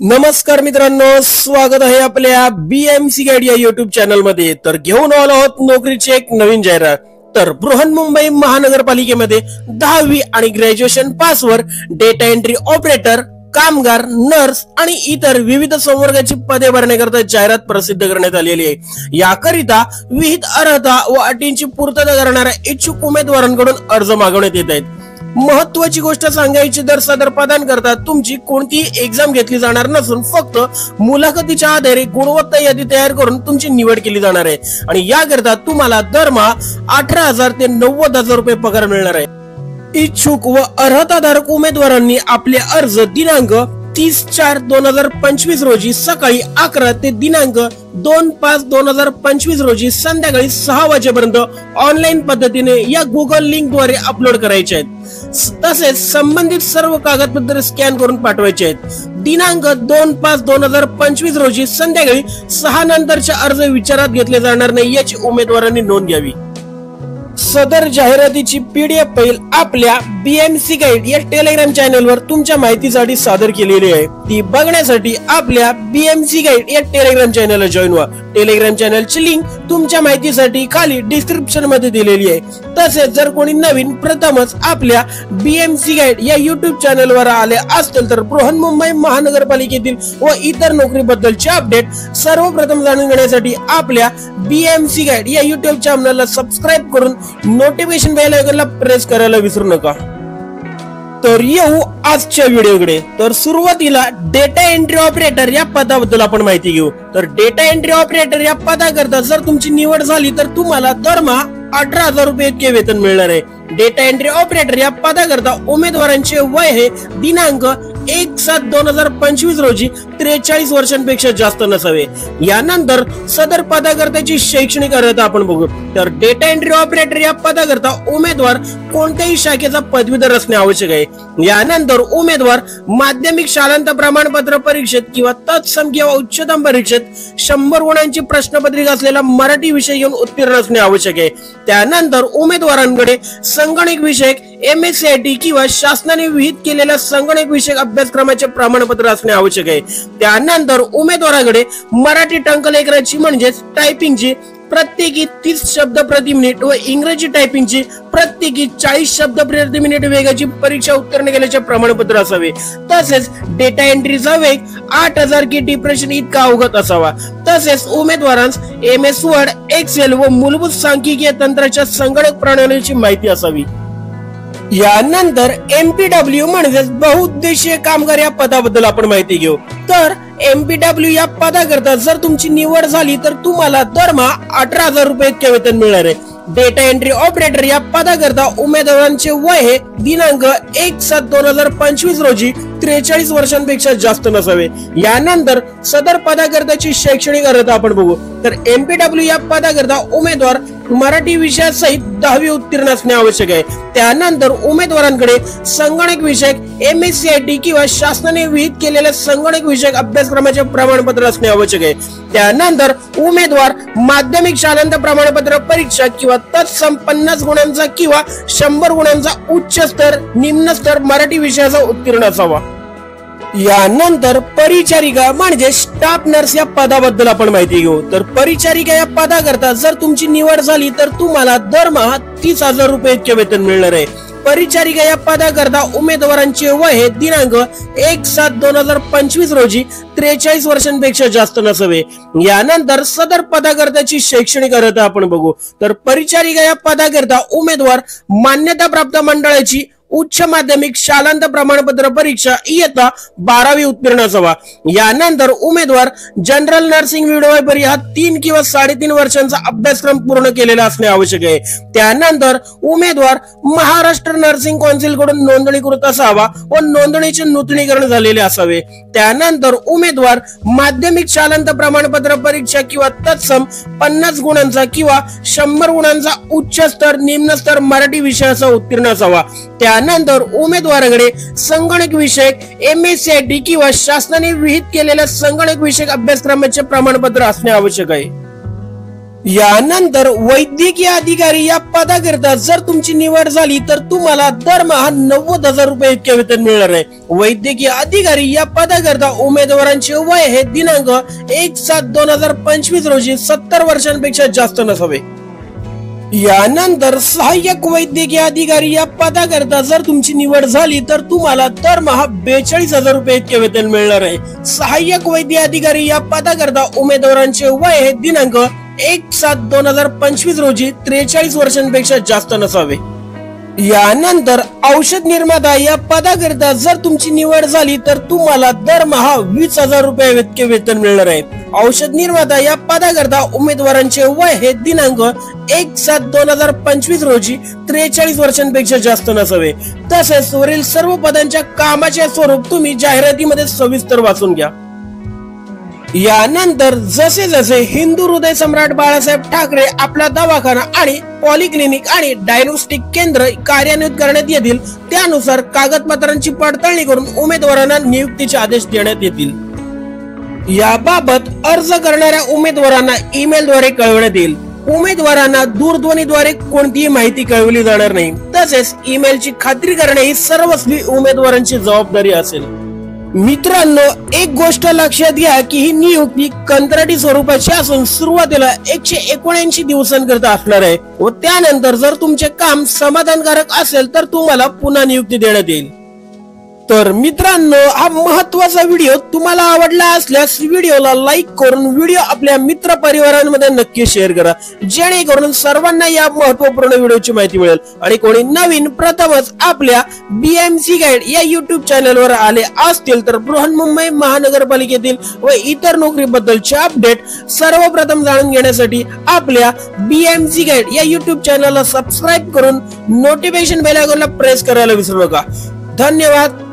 नमस्कार मित्रांनो, स्वागत आहे आपल्या बीएमसी गाईड या युट्यूब चॅनल मध्ये। तर घेऊन आलो आहोत नोकरीची एक नवीन जाहिरात। तर बृहन्मुंबई महानगरपालिकेमध्ये 10वी आणि ग्रॅज्युएशन पासवर डेटा एंट्री ऑपरेटर, कामगार, नर्स आणि इतर विविध संवर्गाची पदे भरण्याकरता जाहिरात प्रसिद्ध करण्यात आलेली आहे। याकरिता विहित अर्हता व अटींची पूर्तता करणाऱ्या इच्छुक उमेदवारांकडून अर्ज मागवण्यात येत आहेत। महत्वाची गोष्ट सांगायची तर सदर पदांकरता तुमची कोणतीही एक्झाम घेतली जाणार नसून फक्त मुलाखतीच्या आधारे गुणवत्ता यादी तयार करून तुमची निवड केली जाणार आहे आणि याकरता तुम्हाला दरमहा 18,000 ते 90,000 रुपये पगार मिळणार आहे। इच्छुक व अर्हताधारक उमेदवारांनी आपले अर्ज दिनांक 30/4/2025 रोजी सकाळी 11 ते दिनांक 2/5/2025 रोजी संध्याकाळी 6 वाजेपर्यंत ऑनलाईन पद्धतीने या गुगल लिंक द्वारे अपलोड करायचे आहेत। तसेच संबंधित सर्व कागदपत्रे स्कॅन करून पाठवायचे आहेत। दिनांक 2/5/2025 रोजी संध्याकाळी 6 नंतरचे अर्ज विचारात घेतले जाणार नाही याची उमेदवारांनी नोंद घ्यावी। सदर जाहिरातीची पीडीएफ फाईल आपल्या बीएमसी गाईड या टेलिग्राम चॅनलवर तुमच्या माहितीसाठी सादर केलेली आहे। ती बघण्यासाठी आपल्या बीएमसी गाईड या टेलिग्राम चॅनलला जॉईन व्हा। टेलिग्राम चॅनलची लिंक तुमच्या माहितीसाठी खाली डिस्क्रिप्शन मध्ये दिलेली आहे। तसेच जर कोणी नवीन प्रथमच आपल्या बीएमसी गाईड या युट्यूब चॅनलवर आले असतील तर बृहन्मुंबई महानगरपालिकेतील व इतर नोकरीबद्दलचे अपडेट सर्वप्रथम जाणून घेण्यासाठी आपल्या बीएमसी गाईड या युट्यूब चॅनलला सबस्क्राइब करून नोटिफिकेशन बेल आयकॉनला प्रेस करायला विसरू नका। तर येऊ आजच्या व्हिडिओकडे। तर सुरुवातीला डेटा एंट्री ऑपरेटर या पदाबद्दल आपण माहिती घेऊ। तर डेटा एंट्री ऑपरेटर या पदाकरता जर तुमची निवड झाली तर तुम्हाला दरमहा 18,000 रुपये इतके वेतन मिळणार आहे। डेटा एंट्री ऑपरेटर या पदाकरता उमेदवारांचे वय हे दिनांक 1/7/2025 रोजी 43 वर्षांपेक्षा जास्त नसावे। यानंतर सदर पदाकरताची शैक्षणिक अर्हता आपण बघू। तर डेटा एंट्री ऑपरेटर या पदाकरता उमेदवार कोणत्याही शाखेचा पदवीधर असणे आवश्यक आहे। यानंतर उमेदवार माध्यमिक शालांत प्रमाणपत्र परीक्षेत किंवा तत्सम किंवा उच्चतम परीक्षेत 100 गुणांची प्रश्नपत्रिका असलेला मराठी विषय घेऊन उत्तीर्ण असणे आवश्यक आहे। त्यानंतर उमेदवारांकडे संगणक विषयक MSCIT किंवा शासनाने विहित केलेल्या संगणक विषयक अभ्यासक्रमाचे प्रमाणपत्र असणे आवश्यक आहे। त्यानंतर उमेदवाराकडे मराठी टंकलेखनाची म्हणजेच टायपिंगची प्रत्येकी 30 शब्द प्रति मिनिट व इंग्रजी टायपिंगची प्रत्येकी 40 शब्द प्रति मिनिट वेगाची परीक्षा उत्तीर्ण केल्याचे प्रमाणपत्र असावे। तसेच डेटा एंट्रीचा वेग 8000 kT/s इतका अवगत असावा। तसेच उमेदवारांस MS Word, Excel व मूलभूत सांख्यिकीय तंत्राच्या संगणक प्रणालीची माहिती असावी। यानंतर MPW म्हणजेच बहुउद्देशीय कामगार या पदाबद्दल आपण माहिती घेऊ। तर MPW या पदाकरता जर तुमची निवड झाली तर तुम्हाला दरमहा 18,000 रुपये इतके वेतन मिळणार आहे। डेटा एंट्री ऑपरेटर या पदाकरता उमेदवारांचे वय हे दिनांक 1/7/2025 रोजी 43 वर्षांपेक्षा जास्त नसावे। यानंतर सदर पदाकरताची शैक्षणिक अर्हता आपण बघू। तर MPW या पदाकरता उमेदवार मराठी विषयासहित 10वी उत्तीर्ण असणे आवश्यक आहे। त्यानंतर उमेदवारांकडे संगणक विषयक MSCIT किंवा शासनाने विहित केलेल्या संगणक विषयक अभ्यासक्रमाचे प्रमाणपत्र असणे आवश्यक आहे। त्यानंतर उमेदवार माध्यमिक शालांत प्रमाणपत्र परीक्षा किंवा तत्सम 50 गुणांचा किंवा 100 गुणांचा उच्च स्तर, निम्न स्तर मराठी विषयाचा उत्तीर्ण असावा। यानंतर परिचारिका म्हणजे स्टाफ नर्स या पदाबद्दल आपण माहिती घेऊ। तर परिचारिका या पदाकरता जर तुमची निवड झाली तर तुम्हाला दरमहा 30,000 रुपये इतके वेतन मिळणार आहे। परिचारिका या पदाकरता उमेदवारांचे वय हे दिनांक 1/7/2025 रोजी 43 वर्षांपेक्षा जास्त नसावे। यानंतर सदर पदाकरताची शैक्षणिक अर्हता आपण बघू। तर परिचारिका या पदाकरता उमेदवार मान्यता प्राप्त मंडळाची उच्च माध्यमिक शालांत प्रमाणपत्र परीक्षा इयत्ता 12वी उत्तीर्ण असावा। यानंतर उमेदवार जनरल नर्सिंग विडवायपरी हा 3 किंवा 3.5 वर्षांचा अभ्यासक्रम पूर्ण केलेला असणे आवश्यक आहे। त्यानंतर उमेदवार महाराष्ट्र नर्सिंग कौन्सिल कडून नोंदणीकृत असावा व नोंदणीचे नूतनीकरण झालेले असावे। त्यानंतर उमेदवार माध्यमिक शालांत प्रमाणपत्र परीक्षा किंवा तत्सम 50 गुणांचा किंवा 100 गुणांचा उच्च स्तर, निम्न स्तर मराठी विषयाचा उत्तीर्ण असावा। त्यानंतर उमेदवाराकडे संगणक विषयक MSCIT किंवा शासनाने विहित केलेल्या संगणक विषयक अभ्यासक्रमाचे प्रमाणपत्र असणे आवश्यक आहे। यानंतर वैद्यकीय अधिकारी या पदाकरिता जर तुमची निवड झाली तर तुम्हाला दरमहा 90,000 रुपये इतके वेतन मिळणार आहे। वैद्यकीय अधिकारी या पदाकरिता उमेदवारांचे वय हे दिनांक 1/7/2025 रोजी 70 वर्षांपेक्षा जास्त नसावे। यानंतर सहाय्यक वैद्यकीय अधिकारी या पदाकरिता जर तुमची निवड झाली तर तुम्हाला दरमहा 42,000 रुपये इतके वेतन मिळणार आहे। सहाय्यक वैद्य अधिकारी या पदाकरिता उमेदवारांचे वय हे दिनांक 1/7/2025 रोजी 43 वर्षांपेक्षा जास्त नसावे। यानंतर औषध निर्माता या पदाकरिता जर तुमची निवड झाली तर तुम्हाला दरमहा 20,000 रुपये इतके वेतन मिळणार आहे। औषध निर्माता या पदाकरिता उमेदवारांचे वय हे दिनांक 1/7/2025 रोजी 43 वर्षांपेक्षा जास्त नसावे। तसेच वरील सर्व पदांच्या कामाचे स्वरूप तुम्ही जाहिरातीमध्ये सविस्तर वाचून घ्या। यानंतर जसे जसे हिंदू हृदय सम्राट बाळासाहेब ठाकरे आपला दवाखाना आणि पॉलिक्लिनिक आणि डायग्नोस्टिक केंद्र कार्यान्वित करण्यात येतील त्यानुसार कागदपत्रांची पडताळणी करून उमेदवारांना नियुक्तीचे आदेश देण्यात येतील। याबाबत अर्ज करणाऱ्या उमेदवारांना ईमेलद्वारे कळवण्यात येईल। उमेदवारांना दूरध्वनीद्वारे कोणतीही माहिती कळवली जाणार नाही। तसेच ईमेलची खात्री करणे ही सर्वस्वी उमेदवारांची जबाबदारी असेल। मित्रांनो, एक गोष्ट लक्षात घ्या की ही नियुक्ती कंत्राटी स्वरूपाची असून सुरुवातीला 179 दिवसांकरता असणार आहे व त्यानंतर जर तुमचे काम समाधानकारक असेल तर तुम्हाला पुन्हा नियुक्ती देण्यात येईल। तर मित्रांनो, हा महत्त्वाचा व्हिडिओ तुम्हाला आवडला असल्यास व्हिडिओला लाईक करून व्हिडिओ आपल्या मित्र परिवारांमध्ये नक्की शेअर करा जेणेकरून सर्वांना या महत्त्वपूर्ण व्हिडिओची माहिती मिळेल। आणि कोणी नवीन प्रथमच आपल्या BMC गाईड या YouTube चॅनलवर आले असतील तर बृहन्मुंबई महानगरपालिकेतील व इतर नोकरीबद्दलचे अपडेट सर्वप्रथम जाणून घेण्यासाठी आपल्या BMC गाईड या YouTube चॅनलला सबस्क्राईब करून नोटिफिकेशन बेल आयकॉनला प्रेस करायला विसरू नका। धन्यवाद।